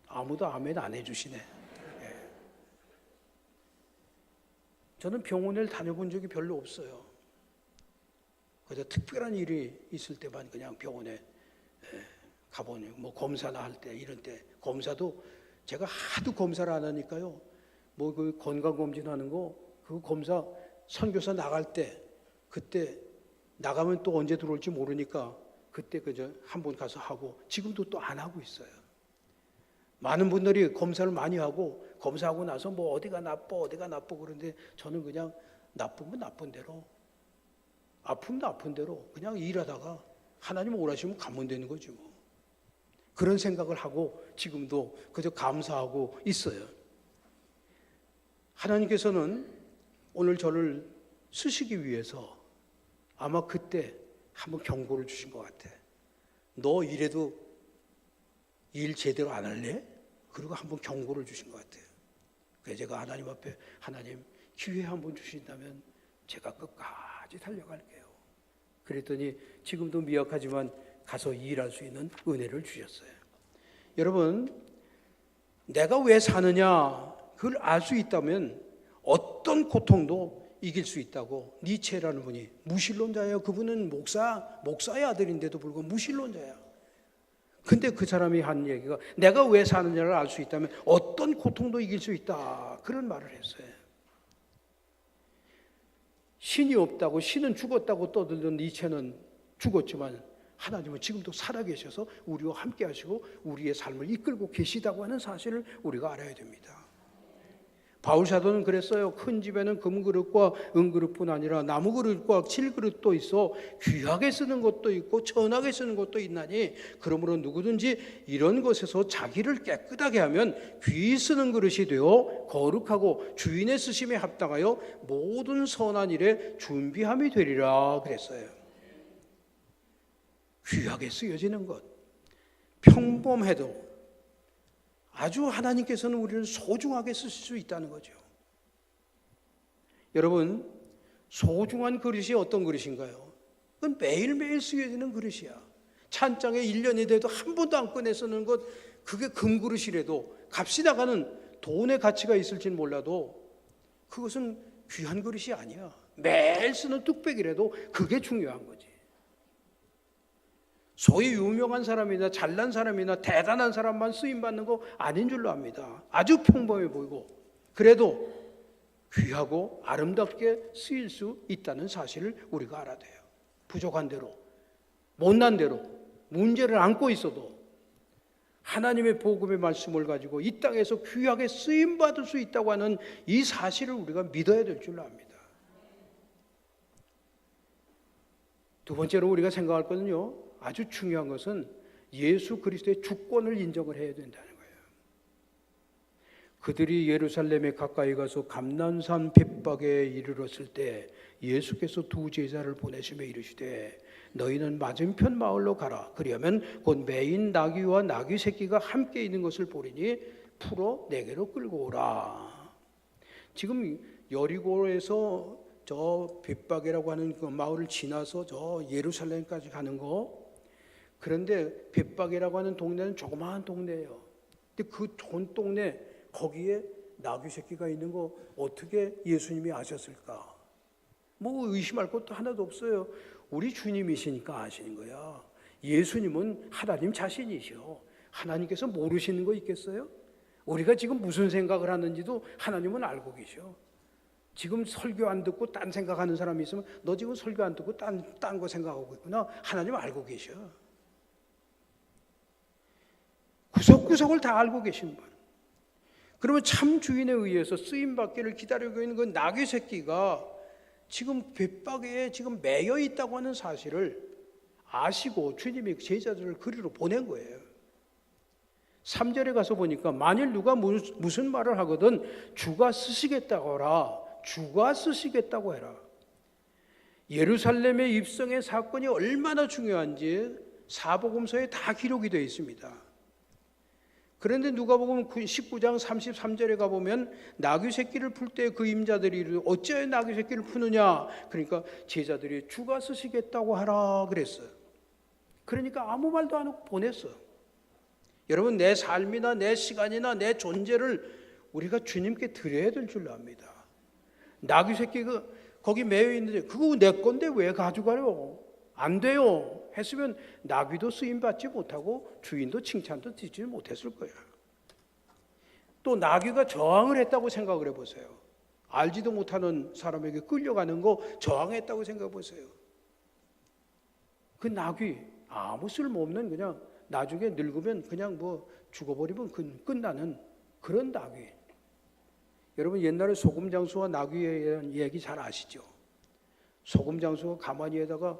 아무도 아멘 안 해주시네. 예. 저는 병원을 다녀본 적이 별로 없어요. 그래서 특별한 일이 있을 때만 그냥 병원에 가보니 뭐 검사나 할 때 이런 때 검사도 제가 하도 검사를 안 하니까요. 뭐 그 건강검진하는 거 그 검사 선교사 나갈 때 그때 나가면 또 언제 들어올지 모르니까 그때 그저 한번 가서 하고 지금도 또 안 하고 있어요. 많은 분들이 검사를 많이 하고 검사하고 나서 뭐 어디가 나빠 그런데 저는 그냥 나쁘면 나쁜 대로 아프면 아픈 대로 그냥 일하다가 하나님 오라시면 가면 되는 거지 뭐. 그런 생각을 하고 지금도 그저 감사하고 있어요. 하나님께서는 오늘 저를 쓰시기 위해서 아마 그때 한번 경고를 주신 것 같아. 너 이래도 일 제대로 안 할래? 그리고 한번 경고를 주신 것 같아요. 그래서 제가 하나님 앞에 하나님 기회 한번 주신다면 제가 끝까지 달려갈게요. 그랬더니 지금도 미약하지만 가서 일할 수 있는 은혜를 주셨어요. 여러분, 내가 왜 사느냐 그걸 알 수 있다면 어떤 고통도 이길 수 있다고 니체라는 분이 무신론자예요. 그분은 목사의 아들인데도 불구하고 무신론자야. 근데 그 사람이 한 얘기가 내가 왜 사느냐를 알 수 있다면 어떤 고통도 이길 수 있다. 그런 말을 했어요. 신이 없다고 신은 죽었다고 떠들던 니체는 죽었지만 하나님은 지금도 살아계셔서 우리와 함께 하시고 우리의 삶을 이끌고 계시다고 하는 사실을 우리가 알아야 됩니다. 바울 사도는 그랬어요. 큰 집에는 금그릇과 은그릇뿐 아니라 나무그릇과 칠그릇도 있어 귀하게 쓰는 것도 있고 천하게 쓰는 것도 있나니 그러므로 누구든지 이런 것에서 자기를 깨끗하게 하면 귀히 쓰는 그릇이 되어 거룩하고 주인의 쓰심에 합당하여 모든 선한 일에 준비함이 되리라 그랬어요. 귀하게 쓰여지는 것, 평범해도 아주 하나님께서는 우리를 소중하게 쓰실 수 있다는 거죠. 여러분, 소중한 그릇이 어떤 그릇인가요? 그건 매일매일 쓰여지는 그릇이야. 찬장에 1년이 돼도 한 번도 안 꺼내 쓰는 것, 그게 금그릇이라도 값이 나가는 돈의 가치가 있을지는 몰라도 그것은 귀한 그릇이 아니야. 매일 쓰는 뚝배기라도 그게 중요한 거지. 소위 유명한 사람이나 잘난 사람이나 대단한 사람만 쓰임받는 거 아닌 줄로 압니다. 아주 평범해 보이고 그래도 귀하고 아름답게 쓰일 수 있다는 사실을 우리가 알아야 돼요. 부족한 대로, 못난 대로, 문제를 안고 있어도 하나님의 복음의 말씀을 가지고 이 땅에서 귀하게 쓰임받을 수 있다고 하는 이 사실을 우리가 믿어야 될 줄 압니다. 두 번째로 우리가 생각할 것은요, 아주 중요한 것은 예수 그리스도의 주권을 인정을 해야 된다는 거예요. 그들이 예루살렘에 가까이 가서 감난산 벳박에 이르렀을 때 예수께서 두 제자를 보내시며 이르시되 너희는 맞은편 마을로 가라. 그리하면 곧 매인 나귀와 나귀 새끼가 함께 있는 것을 보리니 풀어 내게로 끌고 오라. 지금 여리고에서 저 벳박이라고 하는 그 마을을 지나서 저 예루살렘까지 가는 거, 그런데 벳박이라고 하는 동네는 조그마한 동네예요. 근데 그 돈 동네 거기에 나귀 새끼가 있는 거 어떻게 예수님이 아셨을까? 뭐 의심할 것도 하나도 없어요. 우리 주님이시니까 아시는 거야. 예수님은 하나님 자신이셔. 하나님께서 모르시는 거 있겠어요? 우리가 지금 무슨 생각을 하는지도 하나님은 알고 계셔. 지금 설교 안 듣고 딴 생각하는 사람이 있으면 너 지금 설교 안 듣고 딴 거 생각하고 있구나. 하나님 알고 계셔. 구석구석을 다 알고 계신 분. 그러면 참 주인에 의해서 쓰임받기를 기다리고 있는 그 나귀 새끼가 지금 벳박에 지금 매여 있다고 하는 사실을 아시고 주님이 제자들을 그리로 보낸 거예요. 3절에 가서 보니까 만일 누가 무슨 말을 하거든 주가 쓰시겠다고 하라. 주가 쓰시겠다고 해라. 예루살렘의 입성의 사건이 얼마나 중요한지 사복음서에 다 기록이 되어 있습니다. 그런데 누가복음 19장 33절에 가보면 나귀 새끼를 풀 때 그 임자들이 이르되 어찌하여 나귀 새끼를 푸느냐. 그러니까 제자들이 주가 쓰시겠다고 하라 그랬어요. 그러니까 아무 말도 안 하고 보냈어요. 여러분, 내 삶이나 내 시간이나 내 존재를 우리가 주님께 드려야 될 줄 압니다. 나귀 새끼가 거기 매여 있는데 그거 내 건데 왜 가져가요? 안 돼요. 했으면 나귀도 쓰임받지 못하고 주인도 칭찬도 듣지 못했을 거예요. 또 나귀가 저항을 했다고 생각을 해보세요. 알지도 못하는 사람에게 끌려가는 거 저항했다고 생각해 보세요. 그 나귀 아무 쓸모없는 그냥 나중에 늙으면 그냥 뭐 죽어버리면 끝나는 그런 나귀. 여러분, 옛날에 소금장수와 나귀에 대한 얘기 잘 아시죠? 소금장수가 가마니에다가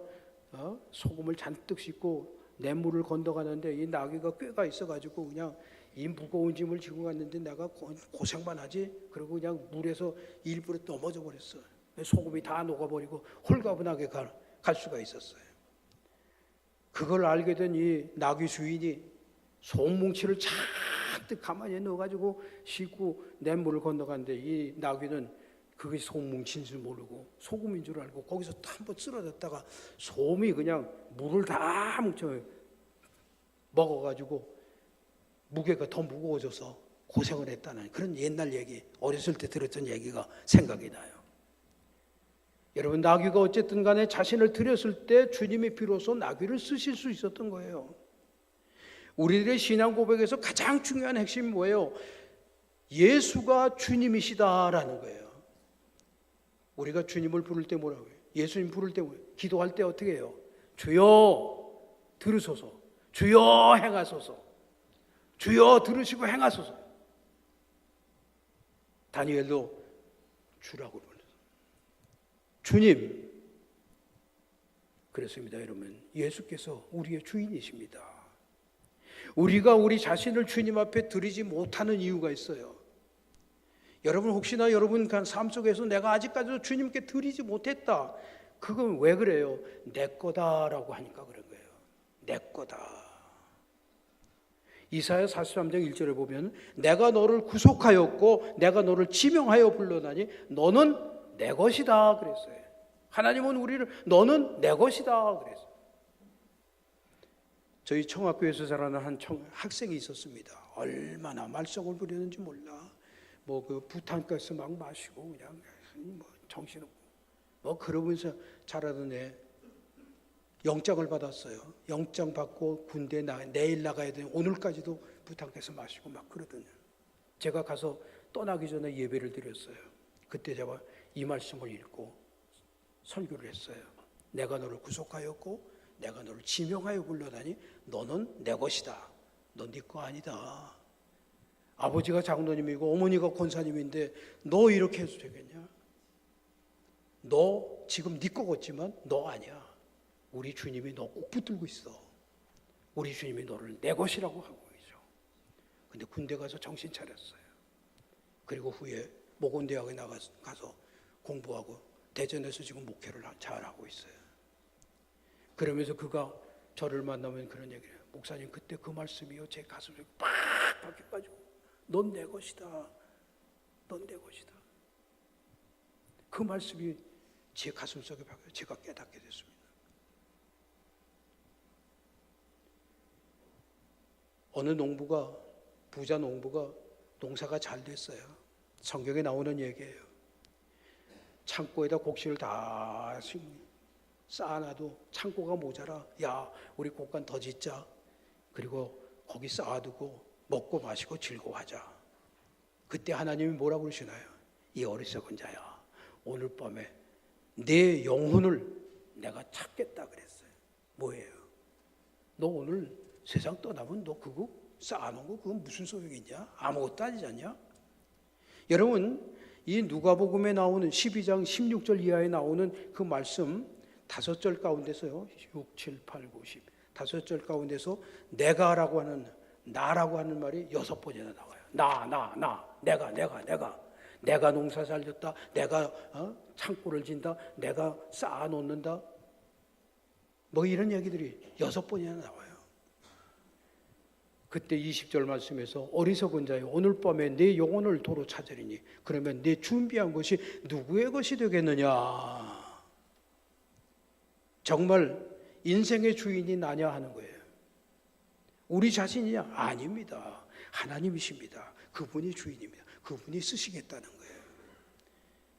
소금을 잔뜩 싣고 냇물을 건너가는데 이 나귀가 꾀가 있어가지고 그냥 이 무거운 짐을 지고 갔는데 내가 고생만 하지? 그리고 그냥 물에서 일부러 넘어져 버렸어. 소금이 다 녹아버리고 홀가분하게 갈 수가 있었어요. 그걸 알게 된 이 나귀 주인이 소뭉치를 잔뜩 가만히 넣어가지고 싣고 냇물을 건너갔는데 이 나귀는 그것이 소뭉치인 줄 모르고 소금인 줄 알고 거기서 한번 쓰러졌다가 솜이 그냥 물을 다 뭉쳐 먹어가지고 무게가 더 무거워져서 고생을 했다는 그런 옛날 얘기, 어렸을 때 들었던 얘기가 생각이 나요. 여러분, 나귀가 어쨌든 간에 자신을 드렸을 때 주님이 비로소 나귀를 쓰실 수 있었던 거예요. 우리들의 신앙 고백에서 가장 중요한 핵심이 뭐예요? 예수가 주님이시다라는 거예요. 우리가 주님을 부를 때 뭐라고 해요? 예수님 부를 때 기도할 때 어떻게 해요? 주여 들으소서, 주여 행하소서, 주여 들으시고 행하소서. 다니엘도 주라고 불렀어요. 주님. 그렇습니다. 여러분, 예수께서 우리의 주인이십니다. 우리가 우리 자신을 주님 앞에 드리지 못하는 이유가 있어요. 여러분, 혹시나 여러분 삶 속에서 내가 아직까지도 주님께 드리지 못했다. 그건 왜 그래요? 내 거다라고 하니까 그런 거예요. 내 거다. 이사야 43장 1절에 보면 내가 너를 구속하였고 내가 너를 지명하여 불러다니 너는 내 것이다 그랬어요. 하나님은 우리를 너는 내 것이다 그랬어요. 저희 청학교에서 자라는 한 학생이 있었습니다. 얼마나 말썽을 부리는지 몰라. 뭐 그 부탄가스 막 마시고 그냥 뭐 정신없고 뭐 그러면서 자라던 애 영장을 받았어요. 영장 받고 군대 내일 나가야 되는 오늘까지도 부탄가스 마시고 막 그러더니 제가 가서 떠나기 전에 예배를 드렸어요. 그때 제가 이 말씀을 읽고 설교를 했어요. 내가 너를 구속하였고 내가 너를 지명하여 불러다니 너는 내 것이다. 너 네 거 아니다. 아버지가 장로님이고 어머니가 권사님인데 너 이렇게 해도 되겠냐? 너 지금 네 거 같지만 너 아니야. 우리 주님이 너 꼭 붙들고 있어. 우리 주님이 너를 내 것이라고 하고 있죠. 근데 군대 가서 정신 차렸어요. 그리고 후에 모건대학에 가서 공부하고 대전에서 지금 목회를 잘하고 있어요. 그러면서 그가 저를 만나면 그런 얘기를 해요. 목사님, 그때 그 말씀이요 제 가슴에 팍 박혀가지고 넌 내 것이다. 넌 내 것이다. 그 말씀이 제 가슴속에 박혀 제가 깨닫게 됐습니다. 어느 농부가, 부자 농부가 농사가 잘 됐어요. 성경에 나오는 얘기예요. 창고에다 곡식을 다 쌓아놔도 창고가 모자라. 야, 우리 곡간 더 짓자. 그리고 거기 쌓아두고 먹고 마시고 즐거워하자. 그때 하나님이 뭐라고 그러시나요? 이 어리석은 자야, 오늘 밤에 내 영혼을 내가 찾겠다 그랬어요. 뭐예요? 너 오늘 세상 떠나면 너 그거 쌓아놓은 거 그건 무슨 소용이 있냐? 아무것도 아니지 않냐? 여러분, 이 누가복음에 나오는 12장 16절 이하에 나오는 그 말씀 5절 가운데서요, 6, 7, 8, 9, 10 5절 가운데서 내가라고 하는, 나라고 하는 말이 6번이나 나와요. 나, 내가 농사 잘 졌다, 내가 창고를 진다, 내가 쌓아놓는다, 뭐 이런 얘기들이 6번이나 나와요. 그때 20절 말씀에서 어리석은 자여, 오늘 밤에 내 영혼을 도로 찾으리니 그러면 내 준비한 것이 누구의 것이 되겠느냐? 정말 인생의 주인이 나냐 하는 거예요. 우리 자신이냐? 아닙니다. 하나님이십니다. 그분이 주인입니다. 그분이 쓰시겠다는 거예요.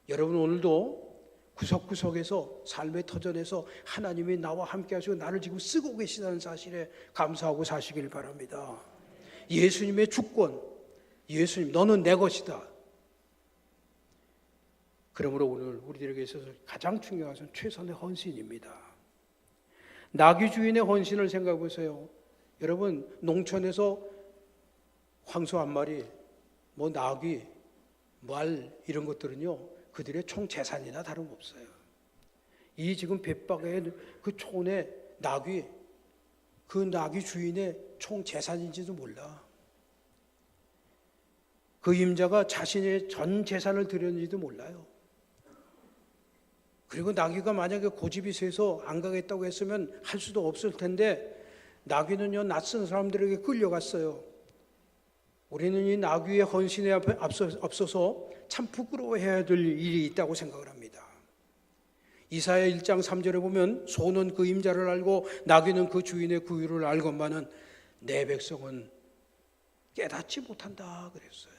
여러분, 오늘도 구석구석에서 삶의 터전에서 하나님이 나와 함께 하시고 나를 지금 쓰고 계시다는 사실에 감사하고 사시길 바랍니다. 예수님의 주권, 예수님 너는 내 것이다. 그러므로 오늘 우리들에게 있어서 가장 중요한 것은 최선의 헌신입니다. 나귀 주인의 헌신을 생각해 보세요. 여러분, 농촌에서 황소 한 마리, 뭐 나귀, 말 이런 것들은요, 그들의 총 재산이나 다름없어요. 이 지금 벳박의 그 촌의 나귀, 그 나귀 주인의 총 재산인지도 몰라. 그 임자가 자신의 전 재산을 드렸는지도 몰라요. 그리고 나귀가 만약에 고집이 세서 안 가겠다고 했으면 할 수도 없을 텐데 나귀는요, 낯선 사람들에게 끌려갔어요. 우리는 이 나귀의 헌신에 앞서서 참 부끄러워해야 될 일이 있다고 생각을 합니다. 이사야 1장 3절에 보면 소는 그 임자를 알고 나귀는 그 주인의 구유를 알건만은 내 백성은 깨닫지 못한다 그랬어요.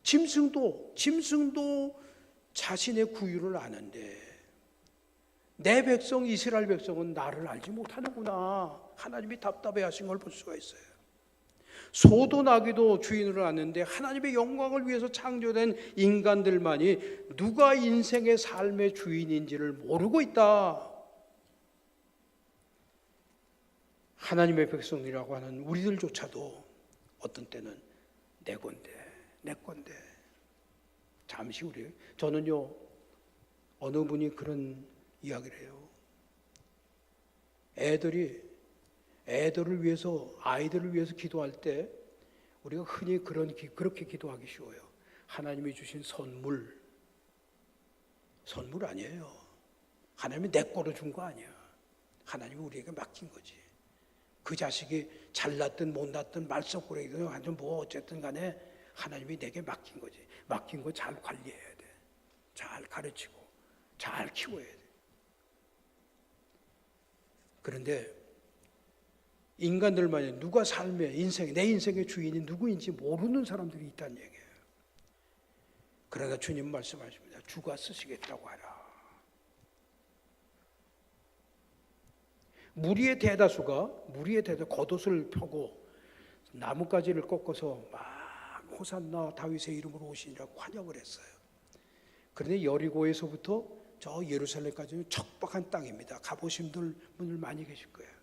짐승도 자신의 구유를 아는데 내 백성 이스라엘 백성은 나를 알지 못하는구나. 하나님이 답답해하신 걸 볼 수가 있어요. 소도 나귀도 주인을 아는데 하나님의 영광을 위해서 창조된 인간들만이 누가 인생의 삶의 주인인지를 모르고 있다. 하나님의 백성이라고 하는 우리들조차도 어떤 때는 내 건데 잠시 저는요, 어느 분이 그런 이야기를 해요. 아이들을 위해서 기도할 때 우리가 흔히 그렇게 기도하기 쉬워요. 하나님이 주신 선물 아니에요. 하나님이 내 거로 준 거 아니야. 하나님이 우리에게 맡긴 거지. 그 자식이 잘났든 못났든 말썽꾸러기든 완전 뭐 어쨌든 간에 하나님이 내게 맡긴 거지. 맡긴 거 잘 관리해야 돼. 잘 가르치고 잘 키워야 돼. 그런데 인간들만이 누가 내 인생의 주인이 누구인지 모르는 사람들이 있다는 얘기예요. 그러나 주님 말씀하십니다. 주가 쓰시겠다고 하라. 무리의 대다수가 겉옷을 펴고 나뭇가지를 꺾어서 막 호산나 다윗의 이름으로 오시니라고 환영을 했어요. 그런데 여리고에서부터 저 예루살렘까지는 척박한 땅입니다. 가보신 분들 많이 계실 거예요.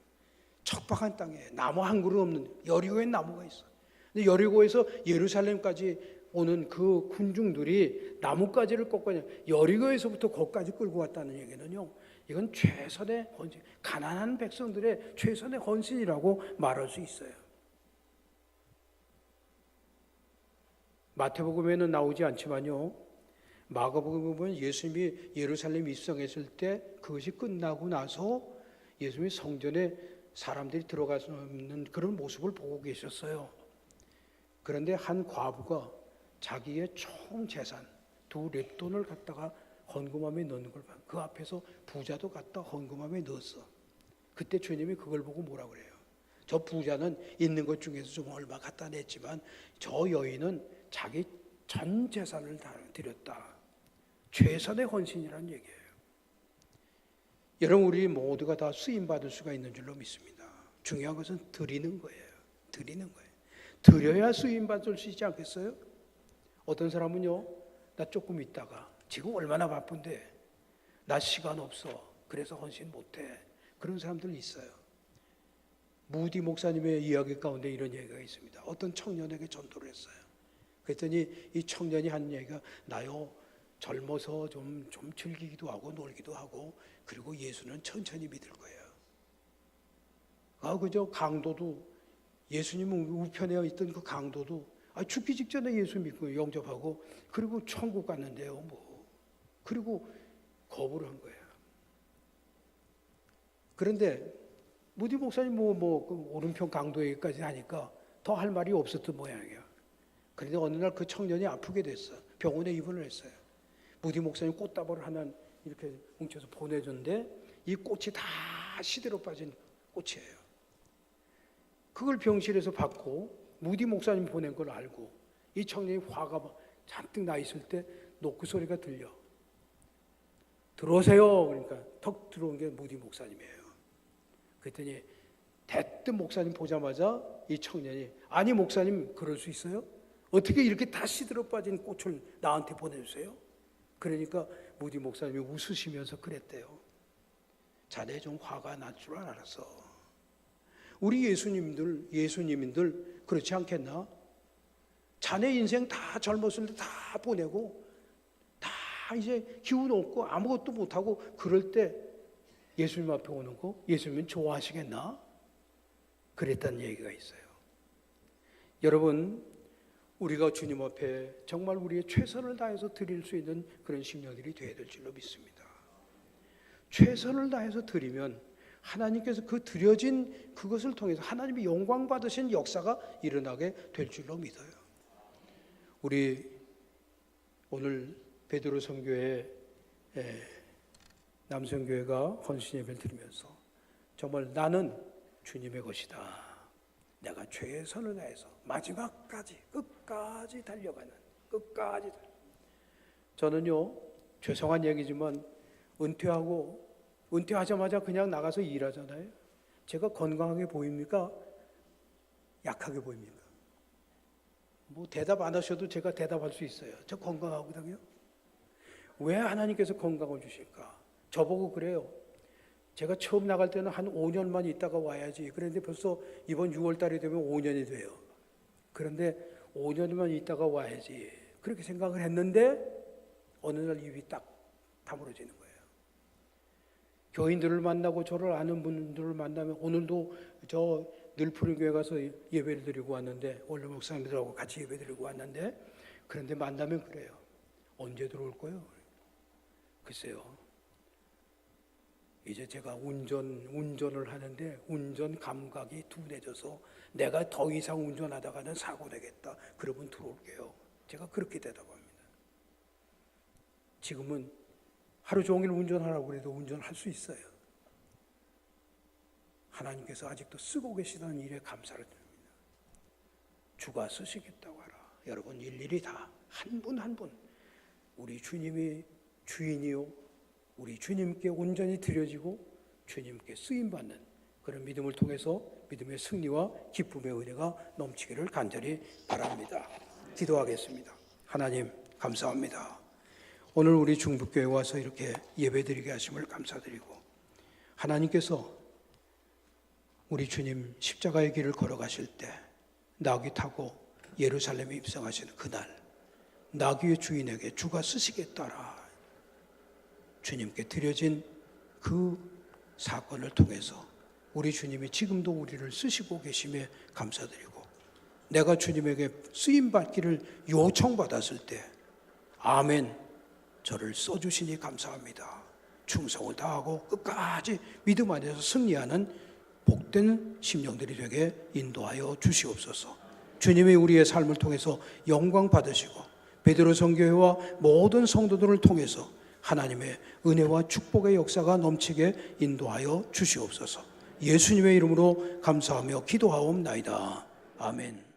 척박한 땅에 나무 한 그루 없는 여리고에 나무가 있어. 근데 여리고에서 예루살렘까지 오는 그 군중들이 나뭇가지를 꺾고 여리고에서부터 거기까지 끌고 왔다는 얘기는요, 이건 최선의 헌신, 가난한 백성들의 최선의 헌신이라고 말할 수 있어요. 마태복음에는 나오지 않지만요, 마가복음에 보면 예수님이 예루살렘 입성했을 때 그것이 끝나고 나서 예수님이 성전에 사람들이 들어가는 그런 모습을 보고 계셨어요. 그런데 한 과부가 자기의 총 재산 2렙돈을 갖다가 헌금함에 넣는 걸 봐. 그 앞에서 부자도 갖다 헌금함에 넣었어. 그때 주님이 그걸 보고 뭐라 그래요? 저 부자는 있는 것 중에서 좀 얼마 갖다 냈지만 저 여인은 자기 전 재산을 다 드렸다. 최선의 헌신이라는 얘기예요. 여러분, 우리 모두가 다 쓰임 받을 수가 있는 줄로 믿습니다. 중요한 것은 드리는 거예요. 드리는 거예요. 드려야 쓰임 받을 수 있지 않겠어요? 어떤 사람은요, 나 조금 있다가 지금 얼마나 바쁜데 나 시간 없어. 그래서 헌신 못해. 그런 사람들 있어요. 무디 목사님의 이야기 가운데 이런 얘기가 있습니다. 어떤 청년에게 전도를 했어요. 그랬더니 이 청년이 한 얘기가, 나요 젊어서 좀 즐기기도 하고 놀기도 하고, 그리고 예수는 천천히 믿을 거예요. 그저 강도도, 예수님 우편에 있던 그 강도도 죽기 직전에 예수 믿고 영접하고 그리고 천국 갔는데요, 뭐. 그리고 거부를 한 거예요. 그런데 무디 목사님 그 오른편 강도 얘기까지 하니까 더 할 말이 없었던 모양이에요. 그런데 어느 날 그 청년이 아프게 됐어. 병원에 입원을 했어요. 무디 목사님 꽃다발을 하나 이렇게 뭉쳐서 보내줬는데 이 꽃이 다 시대로 빠진 꽃이에요. 그걸 병실에서 받고 무디 목사님 보낸 걸 알고 이 청년이 화가 잔뜩 나 있을 때 노크 소리가 들려. 들어오세요. 그러니까 턱 들어온 게 무디 목사님이에요. 그랬더니 대뜸 목사님 보자마자 이 청년이, 아니 목사님 그럴 수 있어요? 어떻게 이렇게 다 시들어 빠진 꽃을 나한테 보내주세요? 그러니까 무디 목사님이 웃으시면서 그랬대요. 자네 좀 화가 날 줄 알았어. 우리 예수님들 그렇지 않겠나? 자네 인생 다 젊었을 때 다 보내고 다 이제 기운 없고 아무것도 못하고 그럴 때 예수님 앞에 오는 거 예수님은 좋아하시겠나? 그랬다는 얘기가 있어요. 여러분, 우리가 주님 앞에 정말 우리의 최선을 다해서 드릴 수 있는 그런 심령들이 되어야 될 줄로 믿습니다. 최선을 다해서 드리면 하나님께서 그 드려진 그것을 통해서 하나님이 영광 받으신 역사가 일어나게 될 줄로 믿어요. 우리 오늘 베드로 선교회 남성교회가 헌신 예배를 드리면서 정말 나는 주님의 것이다. 내가 최선을 다해서 마지막까지 끝까지 달려가는, 끝까지. 저는요, 죄송한 얘기지만 은퇴하자마자 그냥 나가서 일하잖아요. 제가 건강하게 보입니까? 약하게 보입니까? 뭐 대답 안 하셔도 제가 대답할 수 있어요. 저 건강하거든요. 왜 하나님께서 건강을 주실까? 저보고 그래요. 제가 처음 나갈 때는 한 5년만 있다가 와야지. 그런데 벌써 이번 6월 달이 되면 5년이 돼요. 그런데 5년만 있다가 와야지. 그렇게 생각을 했는데 어느 날 입이 딱 다물어지는 거예요. 교인들을 만나고 저를 아는 분들을 만나면, 오늘도 저 늘푸른 교회 가서 예배를 드리고 왔는데, 원래 목사님들하고 같이 예배 드리고 왔는데, 그런데 만나면 그래요. 언제 들어올 거예요? 글쎄요. 이제 제가 운전을 하는데 운전 감각이 둔해져서 내가 더 이상 운전하다가는 사고 내겠다. 그러면 들어올게요. 제가 그렇게 대답합니다. 지금은 하루 종일 운전하라고 그래도 운전할 수 있어요. 하나님께서 아직도 쓰고 계시다는 일에 감사를 드립니다. 주가 쓰시겠다고 하라. 여러분 일일이 다 한 분 한 분 우리 주님이 주인이요, 우리 주님께 온전히 드려지고 주님께 쓰임받는 그런 믿음을 통해서 믿음의 승리와 기쁨의 은혜가 넘치기를 간절히 바랍니다. 기도하겠습니다. 하나님 감사합니다. 오늘 우리 중북교회 와서 이렇게 예배드리게 하심을 감사드리고, 하나님께서 우리 주님 십자가의 길을 걸어가실 때 나귀 타고 예루살렘에 입성하시는 그날 나귀의 주인에게 주가 쓰시겠다라 주님께 드려진 그 사건을 통해서 우리 주님이 지금도 우리를 쓰시고 계심에 감사드리고 내가 주님에게 쓰임받기를 요청받았을 때 아멘 저를 써주시니 감사합니다. 충성을 다하고 끝까지 믿음 안에서 승리하는 복된 심령들이 되게 인도하여 주시옵소서. 주님이 우리의 삶을 통해서 영광 받으시고 베드로 선교회와 모든 성도들을 통해서 하나님의 은혜와 축복의 역사가 넘치게 인도하여 주시옵소서. 예수님의 이름으로 감사하며 기도하옵나이다. 아멘.